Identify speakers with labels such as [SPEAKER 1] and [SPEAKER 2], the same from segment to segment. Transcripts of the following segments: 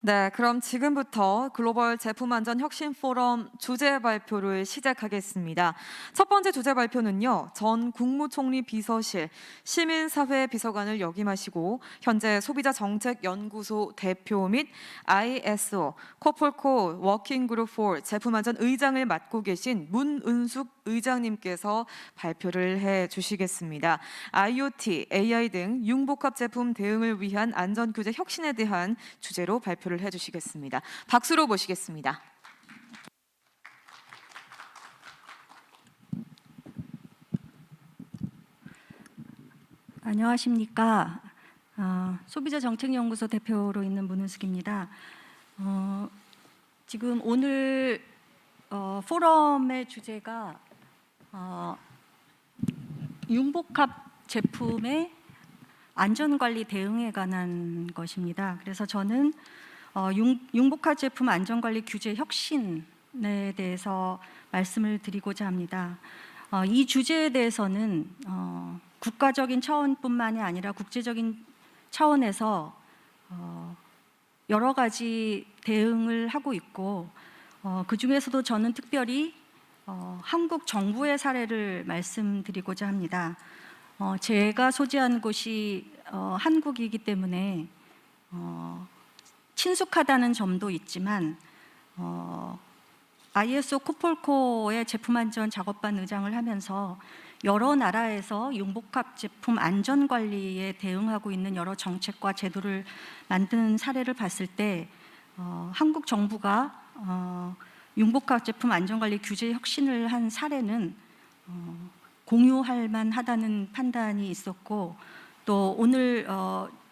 [SPEAKER 1] 네, 그럼 지금부터 글로벌 제품 안전 혁신 포럼 주제 발표를 시작하겠습니다. 첫 번째 주제 발표는요, 전 국무총리 비서실 시민사회 비서관을 역임하시고 현재 소비자정책연구소 대표 및 ISO 코폴코 워킹그룹 4 제품 안전 의장을 맡고 계신 문은숙 의장님께서 발표를 해 주시겠습니다. IoT, AI 등 융복합 제품 대응을 위한 안전 규제 혁신에 대한 주제로 발표를 해 주시겠습니다. 박수로 모시겠습니다.
[SPEAKER 2] 안녕하십니까. 소비자정책연구소 대표로 있는 문은숙입니다. 지금 오늘 포럼의 주제가 융복합 제품의 안전관리 대응에 관한 것입니다. 그래서 저는 융복합 제품 안전관리 규제 혁신에 대해서 말씀을 드리고자 합니다. 이 주제에 대해서는 국가적인 차원뿐만이 아니라 국제적인 차원에서 여러 가지 대응을 하고 있고 그 중에서도 저는 특별히 한국 정부의 사례를 말씀드리고자 합니다. 제가 소재한 곳이 한국이기 때문에 친숙하다는 점도 있지만 ISO 코폴코의 제품안전 작업반 의장을 하면서 여러 나라에서 융복합 제품 안전관리에 대응하고 있는 여러 정책과 제도를 만든 사례를 봤을 때 한국 정부가 융복합 제품 안전관리 규제 혁신을 한 사례는 공유할 만하다는 판단이 있었고 또 오늘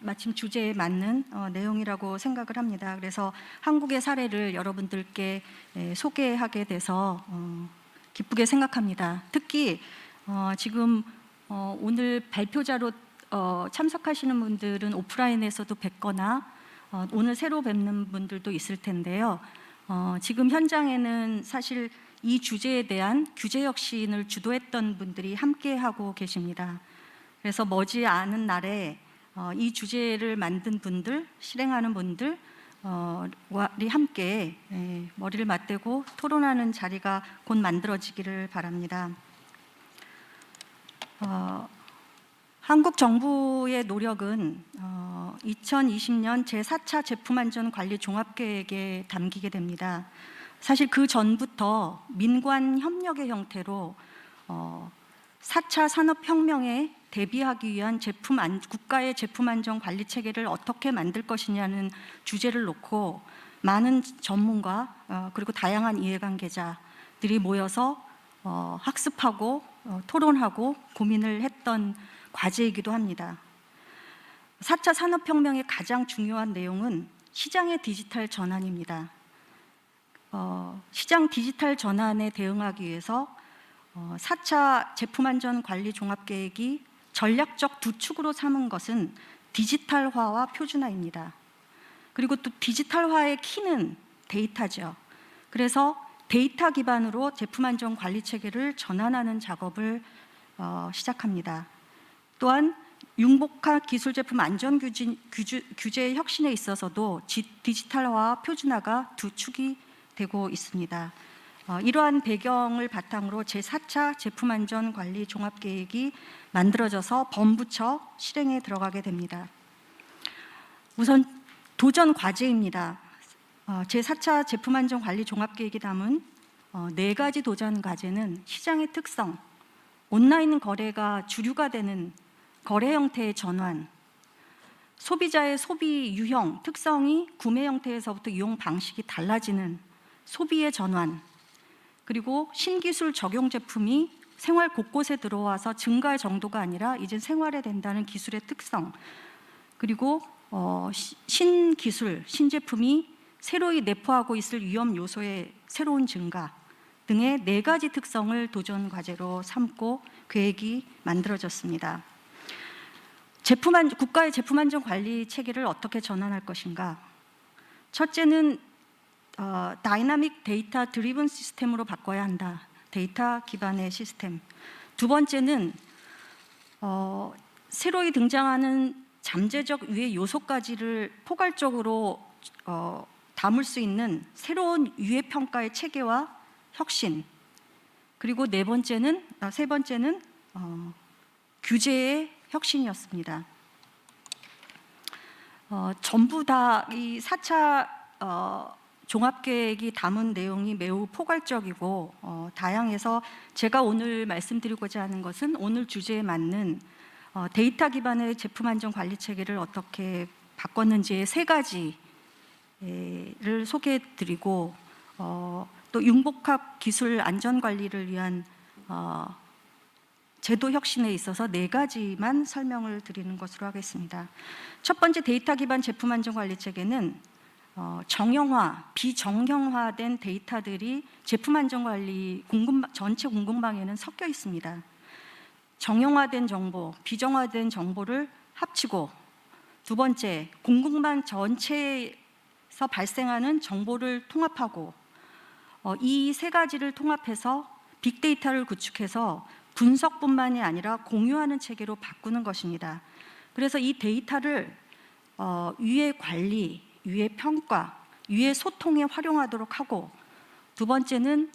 [SPEAKER 2] 마침 주제에 맞는 내용이라고 생각을 합니다. 그래서 한국의 사례를 여러분들께 소개하게 돼서 기쁘게 생각합니다. 특히 지금 오늘 발표자로 참석하시는 분들은 오프라인에서도 뵙거나 오늘 새로 뵙는 분들도 있을 텐데요. 지금 현장에는 사실 이 주제에 대한 규제 혁신을 주도했던 분들이 함께하고 계십니다. 그래서 머지않은 날에 이 주제를 만든 분들, 실행하는 분들이 함께 머리를 맞대고 토론하는 자리가 곧 만들어지기를 바랍니다. 한국 정부의 노력은 2020년 제4차 제품안전관리 종합계획에 담기게 됩니다. 사실 그 전부터 민관 협력의 형태로 4차 산업혁명에 대비하기 위한 국가의 제품안전관리 체계를 어떻게 만들 것이냐는 주제를 놓고 많은 전문가 그리고 다양한 이해관계자들이 모여서 학습하고 토론하고 고민을 했던 과제이기도 합니다. 4차 산업혁명의 가장 중요한 내용은 시장의 디지털 전환입니다. 시장 디지털 전환에 대응하기 위해서 4차 제품안전관리 종합계획이 전략적 두 축으로 삼은 것은 디지털화와 표준화입니다. 그리고 또 디지털화의 키는 데이터죠. 그래서 데이터 기반으로 제품안전관리 체계를 전환하는 작업을 시작합니다. 또한 융복합 기술 제품 안전 규제 혁신에 있어서도 디지털화와 표준화가 두 축이 되고 있습니다. 이러한 배경을 바탕으로 제4차 제품안전관리 종합계획이 만들어져서 범부처 실행에 들어가게 됩니다. 우선 도전 과제입니다. 제4차 제품안전관리 종합계획이 담은 4가지 도전 과제는 시장의 특성, 온라인 거래가 주류가 되는 거래 형태의 전환, 소비자의 소비 유형, 특성이 구매 형태에서부터 이용 방식이 달라지는 소비의 전환, 그리고 신기술 적용 제품이 생활 곳곳에 들어와서 증가의 정도가 아니라 이제 생활에 된다는 기술의 특성, 그리고 신기술, 신제품이 새로이 내포하고 있을 위험 요소의 새로운 증가 등의 4가지 특성을 도전 과제로 삼고 계획이 만들어졌습니다. 국가의 제품안전 관리 체계를 어떻게 전환할 것인가? 첫째는 다이나믹 데이터 드리븐 시스템으로 바꿔야 한다. 데이터 기반의 시스템. 두 번째는 새로이 등장하는 잠재적 위해 요소까지를 포괄적으로 담을 수 있는 새로운 유해 평가의 체계와 혁신, 그리고 세 번째는 규제의 혁신이었습니다. 전부 다 이 4차 종합계획이 담은 내용이 매우 포괄적이고 다양해서 제가 오늘 말씀드리고자 하는 것은 오늘 주제에 맞는 데이터 기반의 제품 안전 관리 체계를 어떻게 바꿨는지의 3가지를 소개해 드리고 또 융복합 기술 안전 관리를 위한 제도 혁신에 있어서 4가지만 설명을 드리는 것으로 하겠습니다. 첫 번째, 데이터 기반 제품 안전 관리 체계는 정형화, 비정형화된 데이터들이 제품 안전 관리 전체 공공방에는 섞여 있습니다. 정형화된 정보, 비정화된 정보를 합치고, 두 번째, 공공방 전체에서 발생하는 정보를 통합하고, 이 3가지를 통합해서 빅데이터를 구축해서 분석뿐만이 아니라 공유하는 체계로 바꾸는 것입니다. 그래서 이 데이터를 유해 관리, 유해 평가, 유해 소통에 활용하도록 하고, 두 번째는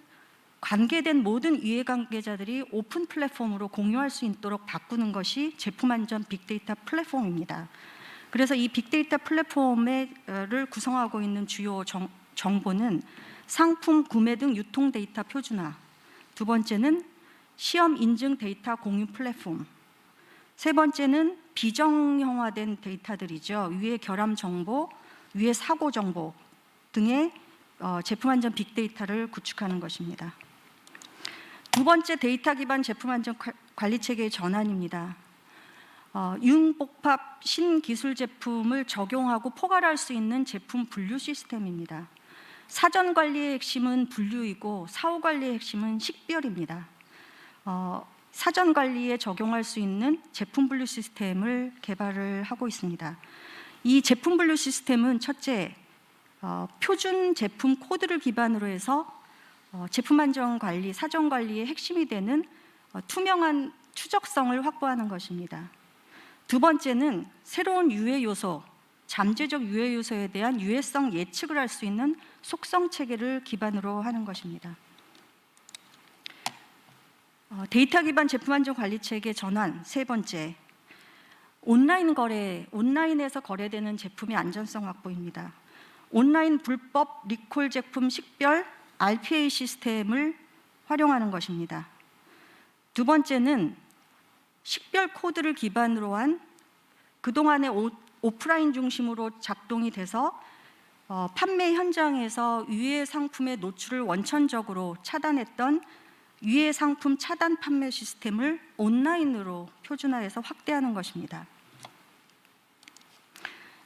[SPEAKER 2] 관계된 모든 유해 관계자들이 오픈 플랫폼으로 공유할 수 있도록 바꾸는 것이 제품 안전 빅데이터 플랫폼입니다. 그래서 이 빅데이터 플랫폼을 구성하고 있는 주요 정보는 상품 구매 등 유통 데이터 표준화, 두 번째는 시험 인증 데이터 공유 플랫폼, 세 번째는 비정형화된 데이터들이죠. 유해 결함 정보, 유해 사고 정보 등의 제품 안전 빅데이터를 구축하는 것입니다. 두 번째, 데이터 기반 제품 안전 관리 체계의 전환입니다. 융복합 신기술 제품을 적용하고 포괄할 수 있는 제품 분류 시스템입니다. 사전 관리의 핵심은 분류이고 사후 관리의 핵심은 식별입니다. 사전 관리에 적용할 수 있는 제품 분류 시스템을 개발을 하고 있습니다. 이 제품 분류 시스템은 첫째, 표준 제품 코드를 기반으로 해서 제품 안전 관리, 사전 관리의 핵심이 되는 투명한 추적성을 확보하는 것입니다. 두 번째는 새로운 유해 요소, 잠재적 유해 요소에 대한 유해성 예측을 할 수 있는 속성 체계를 기반으로 하는 것입니다. 데이터 기반 제품 안전 관리 체계 전환, 세 번째, 온라인에서 거래되는 제품의 안전성 확보입니다. 온라인 불법 리콜 제품 식별 RPA 시스템을 활용하는 것입니다. 두 번째는 식별 코드를 기반으로 한 그동안의 오프라인 중심으로 작동이 돼서 판매 현장에서 유해 상품의 노출을 원천적으로 차단했던 유해 상품 차단 판매 시스템을 온라인으로 표준화해서 확대하는 것입니다.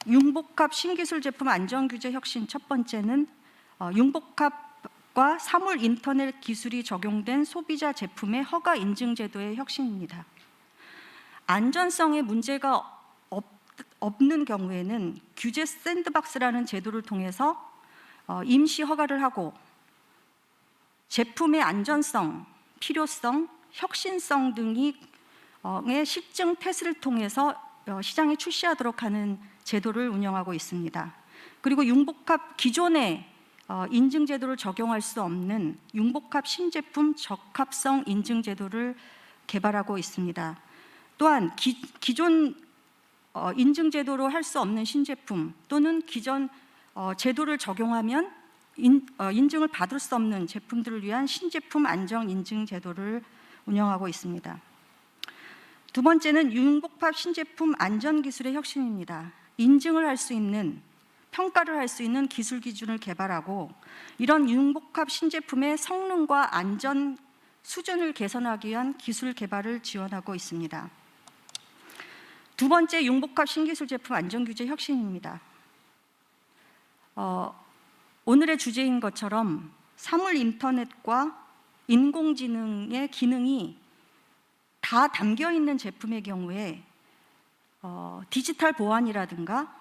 [SPEAKER 2] 융복합 신기술 제품 안전 규제 혁신, 첫 번째는 융복합과 사물 인터넷 기술이 적용된 소비자 제품의 허가 인증 제도의 혁신입니다. 안전성에 문제가 없는 경우에는 규제 샌드박스라는 제도를 통해서 임시 허가를 하고 제품의 안전성, 필요성, 혁신성 등의 실증 테스트를 통해서 시장에 출시하도록 하는 제도를 운영하고 있습니다. 그리고 융복합 기존의 인증 제도를 적용할 수 없는 융복합 신제품 적합성 인증 제도를 개발하고 있습니다. 또한 기존 인증 제도로 할 수 없는 신제품 또는 기존 제도를 적용하면 인증을 받을 수 없는 제품들을 위한 신제품 안정 인증 제도를 운영하고 있습니다. 두 번째는 융복합 신제품 안전 기술의 혁신입니다. 인증을 할 수 있는, 평가를 할 수 있는 기술 기준을 개발하고 이런 융복합 신제품의 성능과 안전 수준을 개선하기 위한 기술 개발을 지원하고 있습니다. 두 번째, 융복합 신기술 제품 안전 규제 혁신입니다. 오늘의 주제인 것처럼 사물 인터넷과 인공지능의 기능이 다 담겨 있는 제품의 경우에 디지털 보안이라든가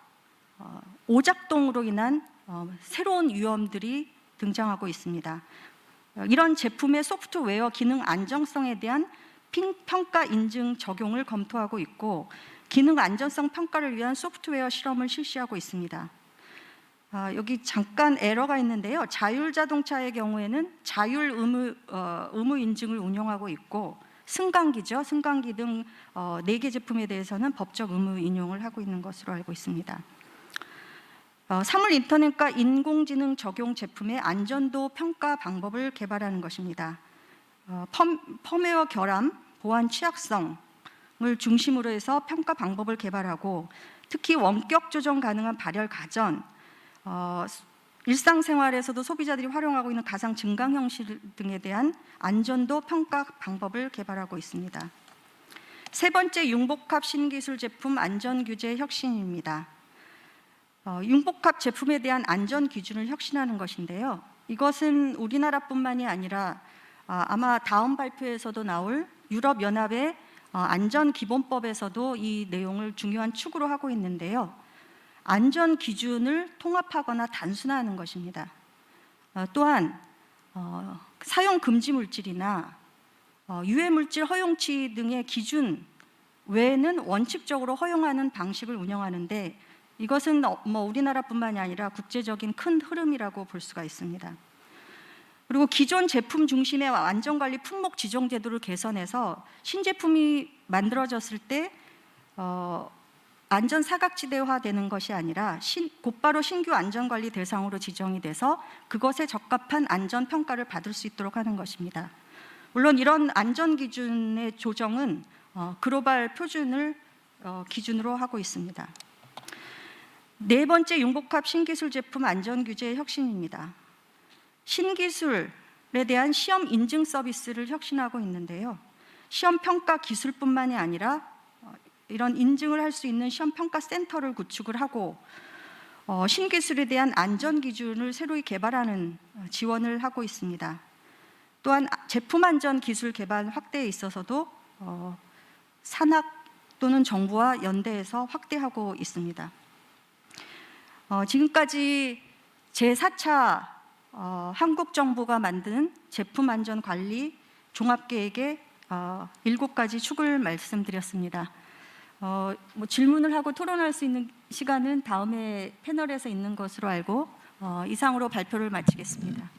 [SPEAKER 2] 오작동으로 인한 새로운 위험들이 등장하고 있습니다. 이런 제품의 소프트웨어 기능 안정성에 대한 평가 인증 적용을 검토하고 있고 기능 안전성 평가를 위한 소프트웨어 실험을 실시하고 있습니다. 여기 잠깐 에러가 있는데요. 자율자동차의 경우에는 자율 의무 인증을 운영하고 있고, 승강기죠. 승강기 등 4개 제품에 대해서는 법적 의무 인용을 하고 있는 것으로 알고 있습니다. 사물 인터넷과 인공지능 적용 제품의 안전도 평가 방법을 개발하는 것입니다. 펌웨어 결함, 보안 취약성을 중심으로 해서 평가 방법을 개발하고, 특히 원격 조정 가능한 발열 가전, 일상생활에서도 소비자들이 활용하고 있는 가상 증강 형식 등에 대한 안전도 평가 방법을 개발하고 있습니다. 세 번째, 융복합 신기술 제품 안전 규제 혁신입니다. 융복합 제품에 대한 안전 기준을 혁신하는 것인데요. 이것은 우리나라뿐만이 아니라 아마 다음 발표에서도 나올 유럽연합의 안전기본법에서도 이 내용을 중요한 축으로 하고 있는데요. 안전 기준을 통합하거나 단순화하는 것입니다. 또한 사용 금지 물질이나 유해 물질 허용치 등의 기준 외에는 원칙적으로 허용하는 방식을 운영하는데, 이것은 우리나라뿐만이 아니라 국제적인 큰 흐름이라고 볼 수가 있습니다. 그리고 기존 제품 중심의 안전관리 품목 지정 제도를 개선해서 신제품이 만들어졌을 때 안전 사각지대화 되는 것이 아니라 곧바로 신규 안전관리 대상으로 지정이 돼서 그것에 적합한 안전 평가를 받을 수 있도록 하는 것입니다. 물론 이런 안전 기준의 조정은 글로벌 표준을 기준으로 하고 있습니다. 네 번째, 융복합 신기술 제품 안전 규제 혁신입니다. 신기술에 대한 시험 인증 서비스를 혁신하고 있는데요. 시험 평가 기술뿐만이 아니라 이런 인증을 할 수 있는 시험 평가 센터를 구축을 하고, 신기술에 대한 안전 기준을 새로이 개발하는 지원을 하고 있습니다. 또한 제품 안전 기술 개발 확대에 있어서도 산학 또는 정부와 연대해서 확대하고 있습니다. 지금까지 제4차 한국 정부가 만든 제품 안전 관리 종합계획의 7가지 축을 말씀드렸습니다. 질문을 하고 토론할 수 있는 시간은 다음에 패널에서 있는 것으로 알고 이상으로 발표를 마치겠습니다.